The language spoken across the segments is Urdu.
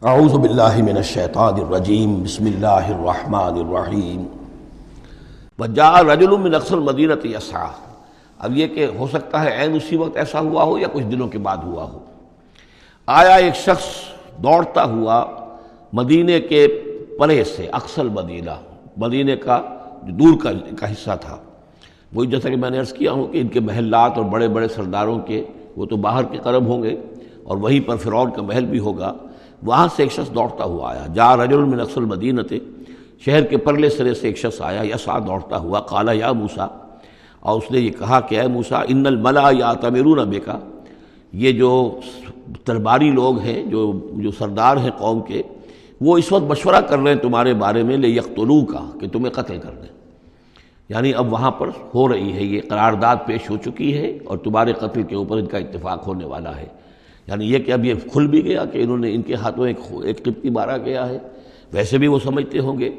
اعوذ باللہ من الشیطان الرجیم بسم اللہ الرحمن الرحیم وجاء رجل من اقصى المدینۃ یسعی۔ اب یہ کہ ہو سکتا ہے عین اسی وقت ایسا ہوا ہو یا کچھ دنوں کے بعد ہوا ہو۔ آیا ایک شخص دوڑتا ہوا مدینے کے پرے سے، اقصى المدینہ، مدینے کا دور کا حصہ تھا۔ وہی جیسا کہ میں نے عرض کیا ہوں کہ ان کے محلات اور بڑے بڑے سرداروں کے وہ تو باہر کے قرب ہوں گے اور وہیں پر فرعون کا محل بھی ہوگا۔ وہاں سے ایک شخص دوڑتا ہوا آیا، جاء رجل من اقصى المدینۃ، شہر کے پرلے سرے سے ایک شخص آیا، یسعی، دوڑتا ہوا، قال یا موسیٰ، اور اس نے یہ کہا کہ اے موسیٰ، ان الملأ یأتمرون بک، یہ جو درباری لوگ ہیں، جو سردار ہیں قوم کے، وہ اس وقت مشورہ کر رہے ہیں تمہارے بارے میں، لیقتلوک، کہ تمہیں قتل کر دیں۔ یعنی اب وہاں پر ہو رہی ہے، یہ قرارداد پیش ہو چکی ہے اور تمہارے قتل کے اوپر ان کا اتفاق ہونے والا ہے۔ یعنی یہ کہ اب یہ کھل بھی گیا کہ انہوں نے ان کے ہاتھوں ایک قبطی مارا گیا ہے۔ ویسے بھی وہ سمجھتے ہوں گے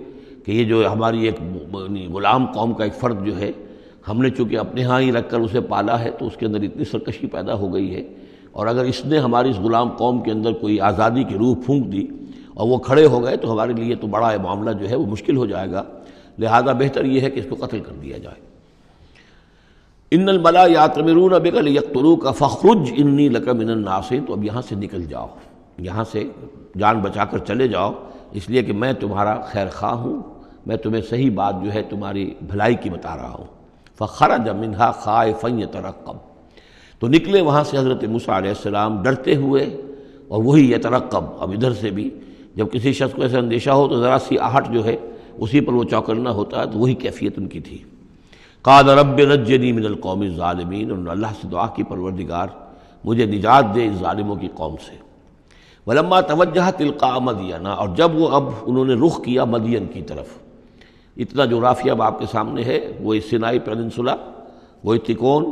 کہ یہ جو ہماری ایک غلام قوم کا ایک فرد جو ہے، ہم نے چونکہ اپنے ہاں ہی رکھ کر اسے پالا ہے تو اس کے اندر اتنی سرکشی پیدا ہو گئی ہے، اور اگر اس نے ہماری اس غلام قوم کے اندر کوئی آزادی کی روح پھونک دی اور وہ کھڑے ہو گئے تو ہمارے لیے تو بڑا معاملہ جو ہے وہ مشکل ہو جائے گا، لہذا بہتر یہ ہے کہ اس کو قتل کر دیا جائے۔ ان الملأ یأتمرون بک لیقتلوک فاخرج انی لک من الناصحین، تو اب یہاں سے نکل جاؤ، یہاں سے جان بچا کر چلے جاؤ، اس لیے کہ میں تمہارا خیر خواہ ہوں، میں تمہیں صحیح بات جو ہے تمہاری بھلائی کی بتا رہا ہوں۔ فخرج منہا خائفا یترقب، تو نکلے وہاں سے حضرت موسیٰ علیہ السلام ڈرتے ہوئے، اور وہی یترقب، اب ادھر سے بھی جب کسی شخص کو ایسا اندیشہ ہو تو ذرا سی آہٹ جو ہے اسی پر وہ چوکنا ہوتا ہے، تو وہی کیفیت ان کی تھی۔ قال رب نجنی من القوم الظالمین، انہوں نے اللہ سے دعا کی، پروردگار مجھے نجات دے اس ظالموں کی قوم سے۔ ولما توجہ تلقاء مدین، اور جب وہ اب انہوں نے رخ کیا مدین کی طرف، اتنا جو رافیہ اب آپ کے سامنے ہے وہ سینائی پیننسولا، وہ تکون،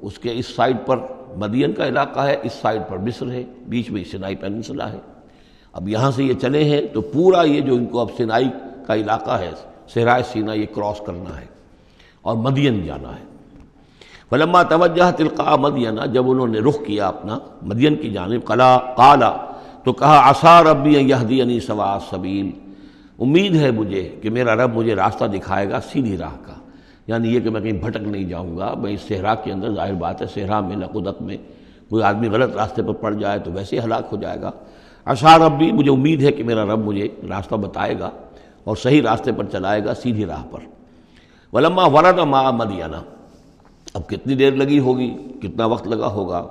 اس کے اس سائڈ پر مدین کا علاقہ ہے، اس سائڈ پر مصر ہے، بیچ میں سینائی پیننسولا ہے۔ اب یہاں سے یہ چلے ہیں تو پورا یہ جو ان کو اب سینائی کا علاقہ ہے، صحرائے سینا، یہ کراس کرنا ہے اور مدین جانا ہے۔ فلما توجہ تلقاء مدین، جب انہوں نے رخ کیا اپنا مدین کی جانب، قال، تو کہا عسیٰ ربی ان یہدینی سواء السبیل، امید ہے مجھے کہ میرا رب مجھے راستہ دکھائے گا سیدھی راہ کا، یعنی یہ کہ میں کہیں بھٹک نہیں جاؤں گا۔ میں اس صحرا کے اندر، ظاہر بات ہے صحرا میں لقدق میں کوئی آدمی غلط راستے پر پڑ جائے تو ویسے ہی ہلاک ہو جائے گا۔ عسیٰ ربی، مجھے امید ہے کہ میرا رب مجھے راستہ بتائے گا اور صحیح راستے پر چلائے گا، سیدھی راہ پر۔ ولما ورد ماء مدین، اب کتنی دیر لگی ہوگی، کتنا وقت لگا ہوگا،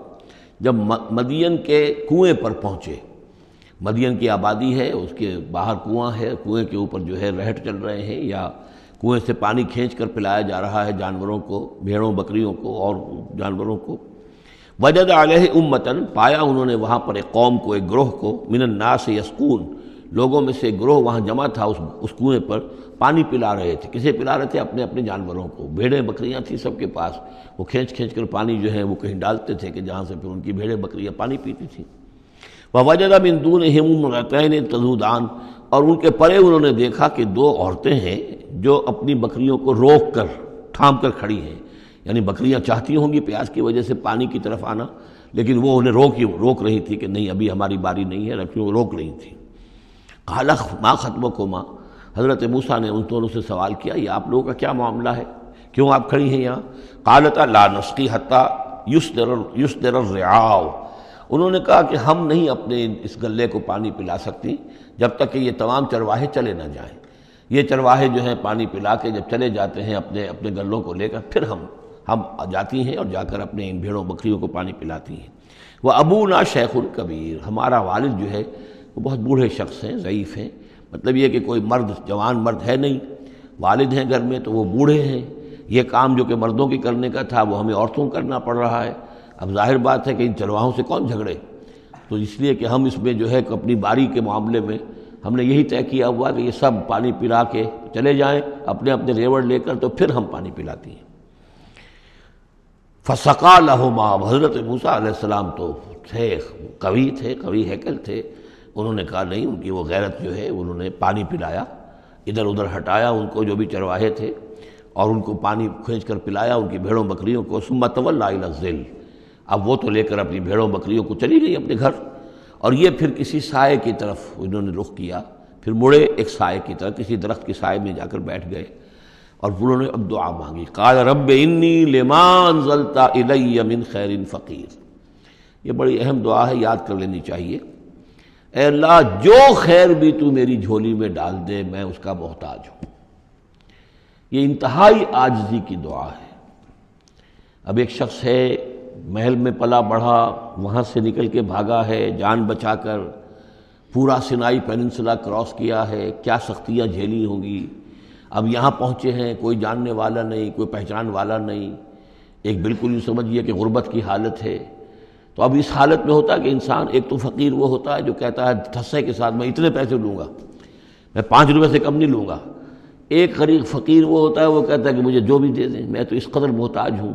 جب مدین کے کنویں پر پہنچے۔ مدین کی آبادی ہے، اس کے باہر کنواں ہے، کنویں کے اوپر جو ہے رہٹ چل رہے ہیں، یا کنویں سے پانی کھینچ کر پلایا جا رہا ہے جانوروں کو، بھیڑوں بکریوں کو اور جانوروں کو۔ وجد علیہ امۃ، پایا انہوں نے وہاں پر ایک قوم کو، ایک گروہ کو، من الناس یسقون، لوگوں میں سے ایک گروہ وہاں جمع تھا، اس کنویں پر پانی پلا رہے تھے۔ کسے پلا رہے تھے؟ اپنے اپنے جانوروں کو، بھیڑیں بکریاں تھیں سب کے پاس، وہ کھینچ کھینچ کر پانی جو ہے وہ کہیں ڈالتے تھے کہ جہاں سے پھر ان کی بھیڑیں بکریاں پانی پیتی تھیں۔ وَوَجَدَ مِن دُونِهِمْ امْرَأَتَيْنِ تَذُودَانِ، اور ان کے پرے انہوں نے دیکھا کہ دو عورتیں ہیں جو اپنی بکریوں کو روک کر، تھام کر کھڑی ہیں، یعنی بکریاں چاہتی ہوں گی پیاس کی وجہ سے پانی کی طرف آنا، لیکن وہ انہیں روک رہی تھی کہ نہیں ابھی ہماری باری نہیں ہے، رکھیوں روک رہی تھی۔ قال ما خطبکما، حضرت موسیٰ نے ان دونوں سے سوال کیا، یہ آپ لوگوں کا کیا معاملہ ہے، کیوں آپ کھڑی ہیں یہاں؟ قالتا لا نسقی حتی یصدر الرعاء، انہوں نے کہا کہ ہم نہیں اپنے اس گلے کو پانی پلا سکتی جب تک کہ یہ تمام چرواہے چلے نہ جائیں۔ یہ چرواہے جو ہیں پانی پلا کے جب چلے جاتے ہیں اپنے گلوں کو لے کر، پھر ہم جاتی ہیں اور جا کر اپنے ان بھیڑوں بکریوں کو پانی پلاتی ہیں۔ وہ ابونا شیخ کبیر، ہمارا والد جو ہے وہ بہت بوڑھے شخص ہیں، ضعیف ہیں، مطلب یہ کہ کوئی مرد، جوان مرد ہے نہیں، والد ہیں گھر میں تو وہ بوڑھے ہیں، یہ کام جو کہ مردوں کی کرنے کا تھا وہ ہمیں عورتوں کو کرنا پڑ رہا ہے۔ اب ظاہر بات ہے کہ ان چرواہوں سے کون جھگڑے، تو اس لیے کہ ہم اس میں جو ہے اپنی باری کے معاملے میں ہم نے یہی طے کیا ہوا کہ یہ سب پانی پلا کے چلے جائیں اپنے اپنے ریوڑ لے کر، تو پھر ہم پانی پلاتی ہیں۔ فسقا لہما، حضرت موسیٰ علیہ السلام تو تھے، قوی ہیکل تھے، انہوں نے کہا نہیں، ان کی وہ غیرت جو ہے انہوں نے پانی پلایا، ادھر ادھر ہٹایا ان کو جو بھی چرواہے تھے، اور ان کو پانی کھینچ کر پلایا ان کی بھیڑوں بکریوں کو۔ ثم تولی الی الظل، اب وہ تو لے کر اپنی بھیڑوں بکریوں کو چلی گئی اپنے گھر، اور یہ پھر کسی سائے کی طرف انہوں نے رخ کیا، پھر مڑے ایک سائے کی طرف، کسی درخت کے سائے میں جا کر بیٹھ گئے اور انہوں نے اب دعا مانگی، قال رب انی لما انزلت الی من خیر فقیر۔ یہ بڑی اہم دعا ہے، یاد کر لینی چاہیے۔ اے اللہ جو خیر بھی تو میری جھولی میں ڈال دے میں اس کا محتاج ہوں۔ یہ انتہائی عاجزی کی دعا ہے۔ اب ایک شخص ہے، محل میں پلا بڑھا، وہاں سے نکل کے بھاگا ہے جان بچا کر، پورا سینائی پیننسلا کراس کیا ہے، کیا سختیاں جھیلی ہوں گی، اب یہاں پہنچے ہیں، کوئی جاننے والا نہیں، کوئی پہچان والا نہیں، ایک بالکل یوں سمجھیے کہ غربت کی حالت ہے۔ تو اب اس حالت میں ہوتا ہے کہ انسان، ایک تو فقیر وہ ہوتا ہے جو کہتا ہے ٹھسے کے ساتھ میں اتنے پیسے لوں گا، میں 5 روپے سے کم نہیں لوں گا۔ ایک غریب فقیر وہ ہوتا ہے، وہ کہتا ہے کہ مجھے جو بھی دے دیں، میں تو اس قدر محتاج ہوں۔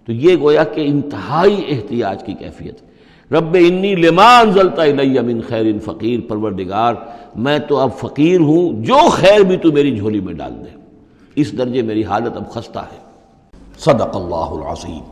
تو یہ گویا کہ انتہائی احتیاج کی کیفیت ہے۔ رب انی لما انزلت الی من خیر فقیر، پروردگار میں تو اب فقیر ہوں، جو خیر بھی تو میری جھولی میں ڈال دے۔ اس درجے میری حالت اب خستہ ہے۔ صدق اللہ العظیم۔